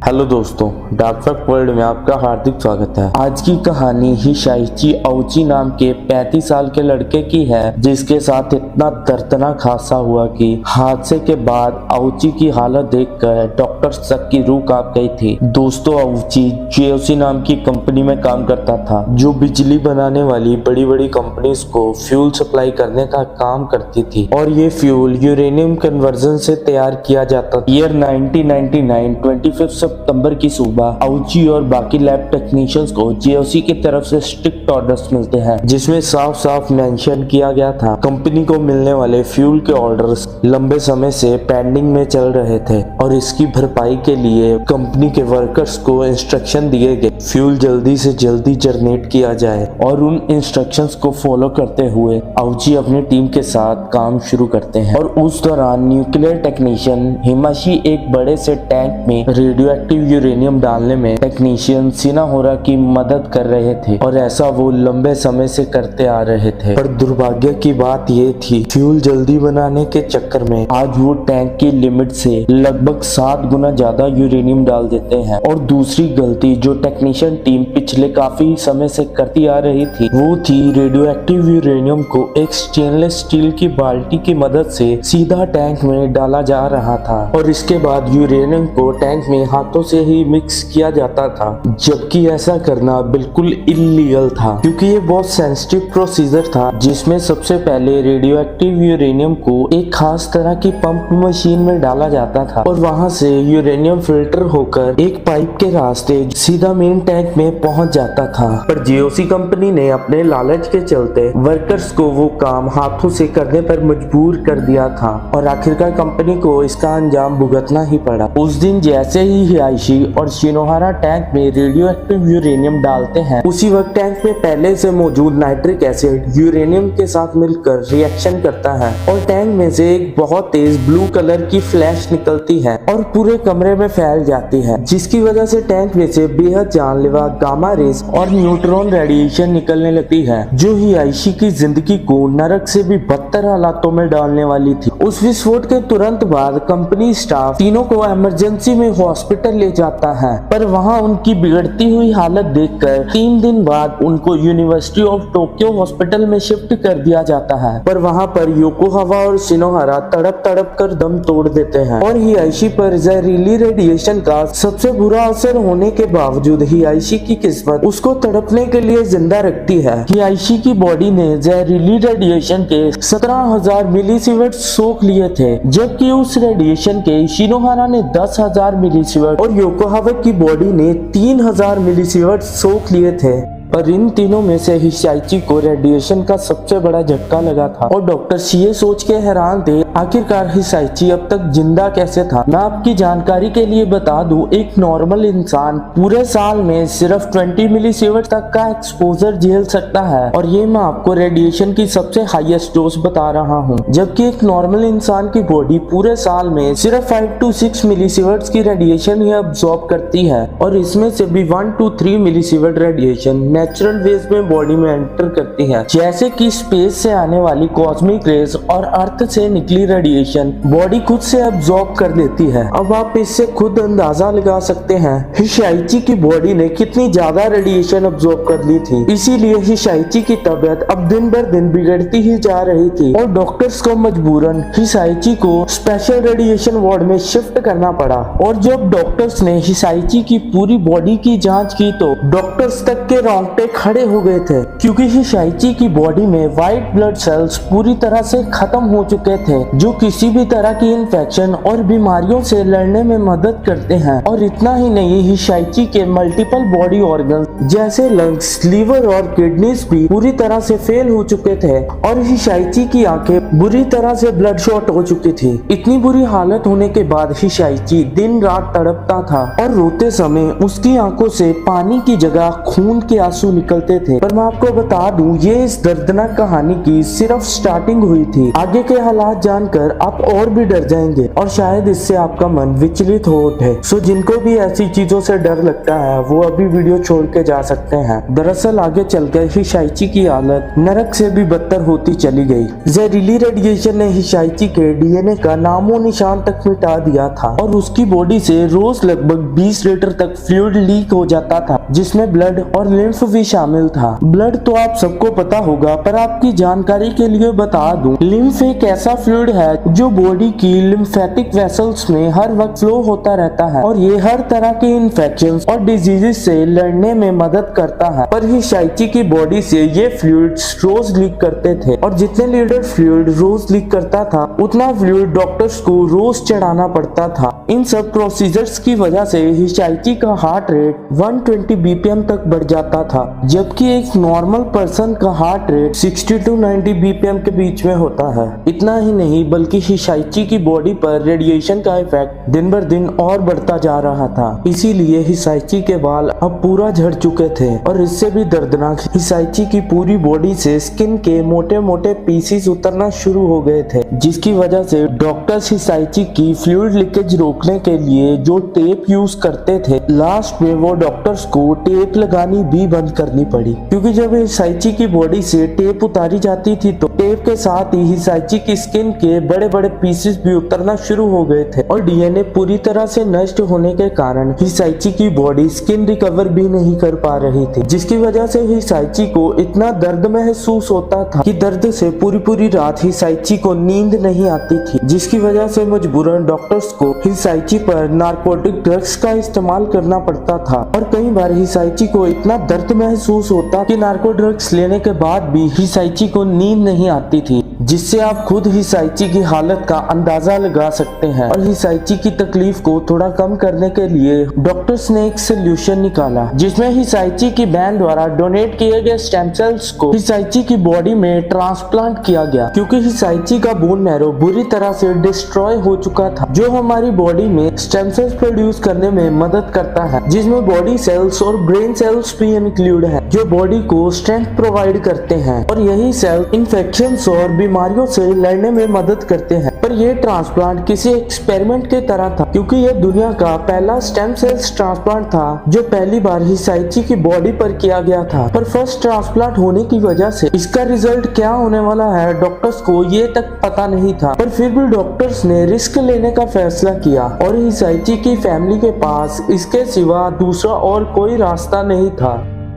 Hello दोस्तों, dark fact world में आपका हार्दिक स्वागत है। आज की कहानी हिसाइची औची नाम के 35 साल के लड़के की है, जिसके साथ इतना दर्दनाक हादसा हुआ कि हादसे के बाद औची की हालत देखकर डॉक्टर तक की रूह कांप गई थी। दोस्तों, औची जेओसी नाम की कंपनी में काम करता था, जो बिजली बनाने वाली बड़ी बड़ी कंपनीज को फ्यूल सप्लाई करने का काम करती थी, और ये फ्यूल यूरेनियम कन्वर्जन से तैयार किया जाता। ईयर 1999 25 सितंबर की सुबह औची और बाकी लैब टेक्नीशियंस को जेओसी की तरफ से स्ट्रिक्ट ऑर्डर्स मिलते हैं, जिसमें साफ साफ मेंशन किया गया था कंपनी को मिलने वाले फ्यूल के ऑर्डर्स लंबे समय से पेंडिंग में चल रहे थे, और इसकी भरपाई के लिए कंपनी के वर्कर्स को इंस्ट्रक्शन दिए गए फ्यूल जल्दी से जल्दी जनरेट किया जाए। और उन इंस्ट्रक्शंस को फॉलो करते हुए औची अपनी टीम के साथ काम शुरू करते हैं। और उस दौरान न्यूक्लियर टेक्नीशियन हिमाशी एक बड़े से टैंक में रेडियो एक्टिव यूरेनियम डालने में टेक्नीशियन शिनोहारा की मदद कर रहे थे, और ऐसा वो लंबे समय से करते आ रहे थे। पर दुर्भाग्य की बात ये थी, फ्यूल जल्दी बनाने के चक्कर में आज वो टैंक की लिमिट से लगभग 7 गुना ज्यादा यूरेनियम डाल देते हैं। और दूसरी गलती जो टेक्नीशियन टीम पिछले काफी समय से करती आ रही थी, वो थी रेडियो एक्टिव यूरेनियम को एक स्टेनलेस स्टील की बाल्टी की मदद से सीधा टैंक में डाला जा रहा था, और इसके बाद यूरेनियम को टैंक में हाथों से ही मिक्स किया जाता था, जबकि ऐसा करना बिल्कुल इल्लीगल था, क्योंकि ये बहुत सेंसिटिव प्रोसीजर था, जिसमें सबसे पहले रेडियो एक्टिव यूरेनियम को एक खास तरह की पंप मशीन में डाला जाता था, और वहां से यूरेनियम फिल्टर होकर एक पाइप के रास्ते सीधा मेन टैंक में पहुंच जाता था। पर जेओसी कंपनी ने अपने लालच के चलते वर्कर्स को वो काम हाथों से करने पर मजबूर कर दिया था, और आखिरकार कंपनी को इसका अंजाम भुगतना ही पड़ा। उस दिन जैसे ही हियाशी और शिनोहारा टैंक में रेडियो एक्टिव यूरेनियम डालते हैं, उसी वक्त टैंक में पहले से मौजूद नाइट्रिक एसिड यूरेनियम के साथ मिलकर रिएक्शन करता है, और टैंक में से एक बहुत तेज ब्लू कलर की फ्लैश निकलती है और पूरे कमरे में फैल जाती है, जिसकी वजह से टैंक में से बेहद जानलेवा गामा रेस और न्यूट्रॉन रेडिएशन निकलने लगती है, जो हियाशी की जिंदगी को नरक से भी बदतर हालातों में डालने वाली थी। उस विस्फोट के तुरंत बाद कंपनी स्टाफ तीनों को इमरजेंसी में हॉस्पिटल ले जाता है, पर वहां उनकी बिगड़ती हुई हालत देखकर 3 दिन बाद उनको यूनिवर्सिटी ऑफ टोक्यो हॉस्पिटल में शिफ्ट कर दिया जाता है। पर वहां पर योकोहावा और शिनोहारा तड़प तड़प कर दम तोड़ देते हैं, और हियाशी पर जहरीली रेडिएशन का सबसे बुरा असर होने के बावजूद हियाशी की किस्मत उसको तड़पने के लिए जिंदा रखती है। हियाशी की बॉडी ने जहरीली रेडिएशन के 17,000 मिलीसीवर्ट सोख लिए थे, जबकि उस रेडिएशन के शिनोहारा ने 10,000 मिलीसीवर्ट और योकोहावा की बॉडी ने 3,000 मिलीसीवर्ट सोख लिए थे। और इन तीनों में से हिसाइची को रेडिएशन का सबसे बड़ा झटका लगा था, और डॉक्टर ये सोच के हैरान थे आखिरकार हिसाइची अब तक जिंदा कैसे था। मैं आपकी जानकारी के लिए बता दूं, एक नॉर्मल इंसान पूरे साल में सिर्फ 20 मिलीसीवर्ट तक का एक्सपोजर झेल सकता है, और ये मैं आपको रेडिएशन की सबसे हाईएस्ट डोज बता रहा हूँ, जबकि एक नॉर्मल इंसान की बॉडी पूरे साल में सिर्फ 5 to 6 मिलीसीवर्ट की रेडिएशन ही अब्सॉर्ब करती है, और इसमें से भी 1 to 3 millisievert radiation natural ways में बॉडी में एंटर करती है, जैसे कि स्पेस से आने वाली कॉस्मिक रेज और अर्थ से निकली रेडिएशन बॉडी खुद से अब्सॉर्ब कर देती है। अब आप इससे खुद अंदाजा लगा सकते हैं हिसाइची की बॉडी ने कितनी ज्यादा रेडिएशन अब्सॉर्ब कर ली थी। इसीलिए हिसाइची की तबीयत अब दिन बर दिन बिगड़ती ही जा रही थी, और डॉक्टर्स को मजबूरन हिसाइची को स्पेशल रेडिएशन वार्ड में शिफ्ट करना पड़ा। और जब डॉक्टर्स ने हिसाइची की पूरी बॉडी की जांच की, तो डॉक्टर्स तक के रोंगटे खड़े हो गए थे, क्योंकि हिसाइची की बॉडी में व्हाइट ब्लड सेल्स पूरी तरह से खत्म हो चुके थे, जो किसी भी तरह की इन्फेक्शन और बीमारियों से लड़ने में मदद करते हैं। और इतना ही नहीं, हिसाइची के मल्टीपल बॉडी ऑर्गन जैसे लंग्स, लीवर और किडनीज भी पूरी तरह से फेल हो चुके थे, और हिसाइची की आंखें बुरी तरह से ब्लड शॉट हो चुकी थी। इतनी बुरी हालत होने के बाद हिसाइची दिन रात तड़पता था, और रोते समय उसकी आंखों से पानी की जगह खून के आंसू आंसू निकलते थे। पर मैं आपको बता दूं, ये इस दर्दनाक कहानी की सिर्फ स्टार्टिंग हुई थी। आगे के हालात जानकर आप और भी डर जाएंगे और शायद इससे आपका मन विचलित हो उठे। सो जिनको भी ऐसी चीजों से डर लगता है वो अभी वीडियो छोड़ के जा सकते हैं। दरअसल आगे चलकर हिसाइची की हालत नरक से भी बदतर होती चली गई। जहरीली रेडिएशन ने हिसाइची के डीएनए का नामो निशान तक मिटा दिया था और उसकी बॉडी से रोज लगभग 20 लीटर तक फ्लूइड लीक हो जाता था, जिसमें ब्लड और लिम्फ भी शामिल था। ब्लड तो आप सबको पता होगा, पर आपकी जानकारी के लिए बता दूं, लिम्फ एक ऐसा फ्लूइड है जो बॉडी की लिम्फेटिक वेसल्स में हर वक्त फ्लो होता रहता है और ये हर तरह के इन्फेक्शंस और डिजीजेस से लड़ने में मदद करता है। पर हिसाइची की बॉडी से ये फ्लूइड्स रोज लीक करते थे और जितने लीटर फ्लूइड रोज लीक करता था उतना फ्लूइड डॉक्टर्स को रोज चढ़ाना पड़ता था। इन सब प्रोसीजर्स की वजह से हिसाइची का हार्ट रेट 120 बीपीएम तक बढ़ जाता था, जबकि एक नॉर्मल पर्सन का हार्ट रेट 60 to 90 बीपीएम के बीच में होता है। इतना ही नहीं बल्कि हिसाइची की बॉडी पर रेडिएशन का इफेक्ट दिन बर दिन और बढ़ता जा रहा था। इसीलिए हिसाइची के बाल अब पूरा झड़ चुके थे और इससे भी दर्दनाक, हिसाइची की पूरी बॉडी से स्किन के मोटे मोटे पीसेस उतरना शुरू हो गए थे, जिसकी वजह से डॉक्टर्स हिसाइची की फ्लूइड लीकेज रोकने के लिए जो टेप यूज करते थे, लास्ट में वो डॉक्टर्स को टेप लगानी भी बंद करनी पड़ी, क्योंकि जब हिसाइची की बॉडी से टेप उतारी जाती थी तो टेप के साथ ही हिसाइची की स्किन के बड़े बड़े पीसेस भी उतरना शुरू हो गए थे और डीएनए पूरी तरह से नष्ट होने के कारण हिसाइची की बॉडी स्किन रिकवर भी नहीं कर पा रही थी, जिसकी वजह से हिसाइची को इतना दर्द महसूस होता था कि दर्द से पूरी पूरी रात हिसाइची को नींद नहीं आती थी, जिसकी वजह से मजबूरन डॉक्टर्स को हिसाइची पर नार्कोटिक ड्रग्स का इस्तेमाल करना पड़ता था। और कई बार हिसाइची को इतना दर्द महसूस होता कि नार्को ड्रग्स लेने के बाद भी हिसाइची को नींद नहीं आती थी, जिससे आप खुद हिसाइची की हालत का अंदाजा लगा सकते हैं। और हिसाइची की तकलीफ को थोड़ा कम करने के लिए डॉक्टर्स ने एक सोल्यूशन निकाला, जिसमें हिसाइची की बहन द्वारा डोनेट किए गए स्टेम सेल्स को हिसाइची की बॉडी में ट्रांसप्लांट किया गया, क्योंकि हिसाइची का बोन मैरो बुरी तरह से डिस्ट्रॉय हो चुका था, जो हमारी बॉडी में स्टेम सेल्स प्रोड्यूस करने में मदद करता है, जिसमें बॉडी सेल्स और ब्रेन सेल्स भी इंक्लूड है, जो बॉडी को स्ट्रेंथ प्रोवाइड करते हैं और यही सेल इन्फेक्शंस और बीमारियों से लड़ने में मदद करते हैं। पर यह ट्रांसप्लांट किसी एक्सपेरिमेंट की तरह था, क्योंकि यह दुनिया का पहला स्टेम सेल्स ट्रांसप्लांट था जो पहली बार हिसाइची की बॉडी पर किया गया था। पर फर्स्ट ट्रांसप्लांट होने की वजह से इसका रिजल्ट क्या होने वाला है डॉक्टर्स को ये तक पता नहीं था, पर फिर भी डॉक्टर्स ने रिस्क लेने का फैसला किया और हिसाइची की फैमिली के पास इसके सिवा दूसरा और कोई रास्ता नहीं था।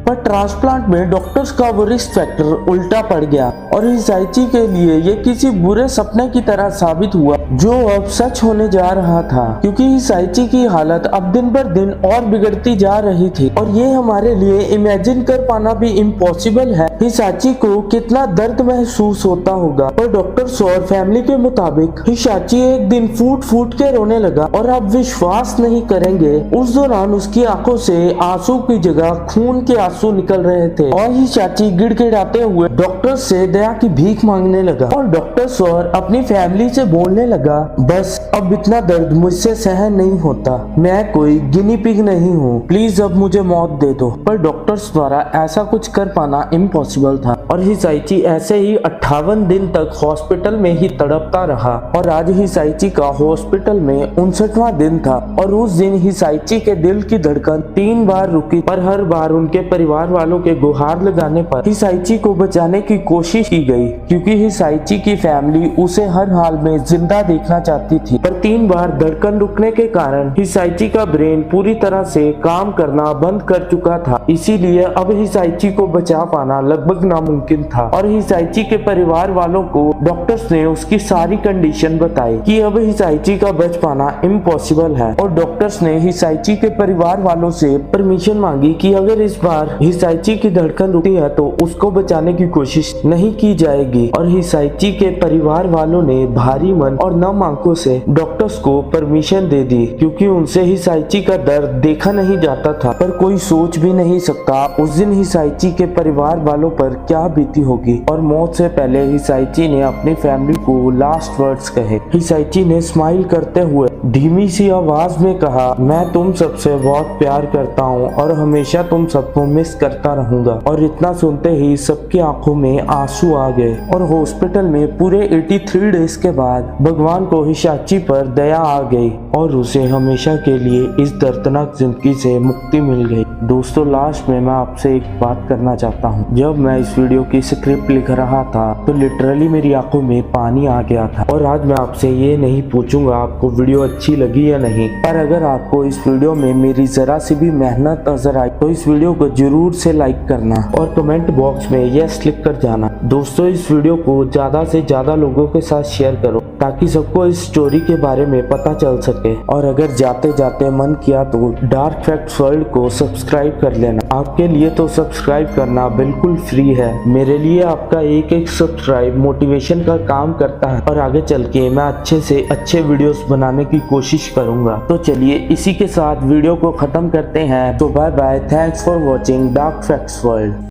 पर ट्रांसप्लांट में डॉक्टर्स का वो रिस्क फैक्टर उल्टा पड़ गया और हिसाइची के लिए ये किसी बुरे सपने की तरह साबित हुआ, जो अब सच होने जा रहा था, क्योंकि हिसाइची की हालत अब दिन बर दिन और बिगड़ती जा रही थी और ये हमारे लिए इमेजिन कर पाना भी इम्पॉसिबल है हिसाइची को कितना दर्द महसूस होता होगा। पर डॉक्टर्स और फैमिली के मुताबिक हिसाइची एक दिन फूट फूट के रोने लगा और आप विश्वास नहीं करेंगे, उस दौरान उसकी आंखों से आंसू की जगह खून के आंसू निकल रहे थे और हिसाइची गिड़गिड़ाते हुए डॉक्टर से दया की भीख मांगने लगा और डॉक्टर्स और अपनी फैमिली से बोलने लगा, बस अब इतना दर्द मुझसे सहन नहीं होता, मैं कोई गिनी पिग नहीं हूँ, प्लीज अब मुझे मौत दे दो। पर डॉक्टर्स द्वारा ऐसा कुछ कर पाना इम्पॉसिबल था और हिसाइची ऐसे ही 58 दिन तक हॉस्पिटल में ही तड़पता रहा और आज हिसाइची का हॉस्पिटल में 59वां दिन था और उस दिन हिसाइची के दिल की धड़कन 3 बार रुकी, पर हर बार उनके परिवार वालों के गुहार लगाने पर हिसाइची को बचाने की कोशिश की गई, क्योंकि हिसाइची की फैमिली उसे हर हाल में जिंदा देखना चाहती थी। पर 3 बार धड़कन रुकने के कारण हिसाइची का ब्रेन पूरी तरह से काम करना बंद कर चुका था, इसीलिए अब हिसाइची को बचा पाना लगभग नामुमकिन था और हिसाइची के परिवार वालों को डॉक्टर्स ने उसकी सारी कंडीशन बताई कि अब हिसाइची का बच पाना इम्पॉसिबल है और डॉक्टर्स ने हिसाइची के परिवार वालों से परमिशन मांगी कि अगर इस बार हिसाइची की धड़कन रुकती है तो उसको बचाने की कोशिश नहीं की जाएगी। और हिसाइची के परिवार वालों ने भारी मन और नम आंखों से डॉक्टर्स को परमिशन दे दी, क्योंकि उनसे हिसाइची का दर्द देखा नहीं जाता था। पर कोई सोच भी नहीं सकता उस दिन हिसाइची के परिवार वालों पर क्या बीती होगी। और मौत से पहले हिसाइची ने अपनी फैमिली को लास्ट वर्ड्स कहे। हिसाइची ने स्माइल करते हुए धीमी सी आवाज में कहा, मैं तुम सबसे बहुत प्यार करता हूँ और हमेशा तुम सबको मिस करता रहूंगा। और इतना सुनते ही सबकी आंखों में आंसू आ गए और हॉस्पिटल में पूरे 83 डेज के बाद भगवान को हिशाची पर दया आ गई और उसे हमेशा के लिए इस दर्दनाक जिंदगी से मुक्ति मिल गई। दोस्तों, लास्ट में मैं आपसे एक बात करना चाहता हूँ। जब मैं इस वीडियो की स्क्रिप्ट लिख रहा था तो लिटरली मेरी आंखों में पानी आ गया था। और आज मैं आपसे ये नहीं पूछूंगा आपको वीडियो अच्छी लगी या नहीं, पर अगर आपको इस वीडियो में मेरी जरा सी भी मेहनत नजर आई तो इस वीडियो को जरूर से लाइक करना और कमेंट बॉक्स में यस लिख कर जाना। दोस्तों, इस वीडियो को ज्यादा से ज्यादा लोगों के साथ शेयर करो ताकि सबको इस स्टोरी के बारे में पता चल सके। और अगर जाते जाते मन किया तो डार्क फैक्ट्स वर्ल्ड को सब्सक्राइब कर लेना। आपके लिए तो सब्सक्राइब करना बिल्कुल फ्री है। मेरे लिए आपका एक एक सब्सक्राइब मोटिवेशन का काम करता है और आगे चल के मैं अच्छे से अच्छे वीडियोस बनाने की कोशिश करूंगा। तो चलिए इसी के साथ वीडियो को खत्म करते हैं। तो bye bye, thanks for watching dark facts world.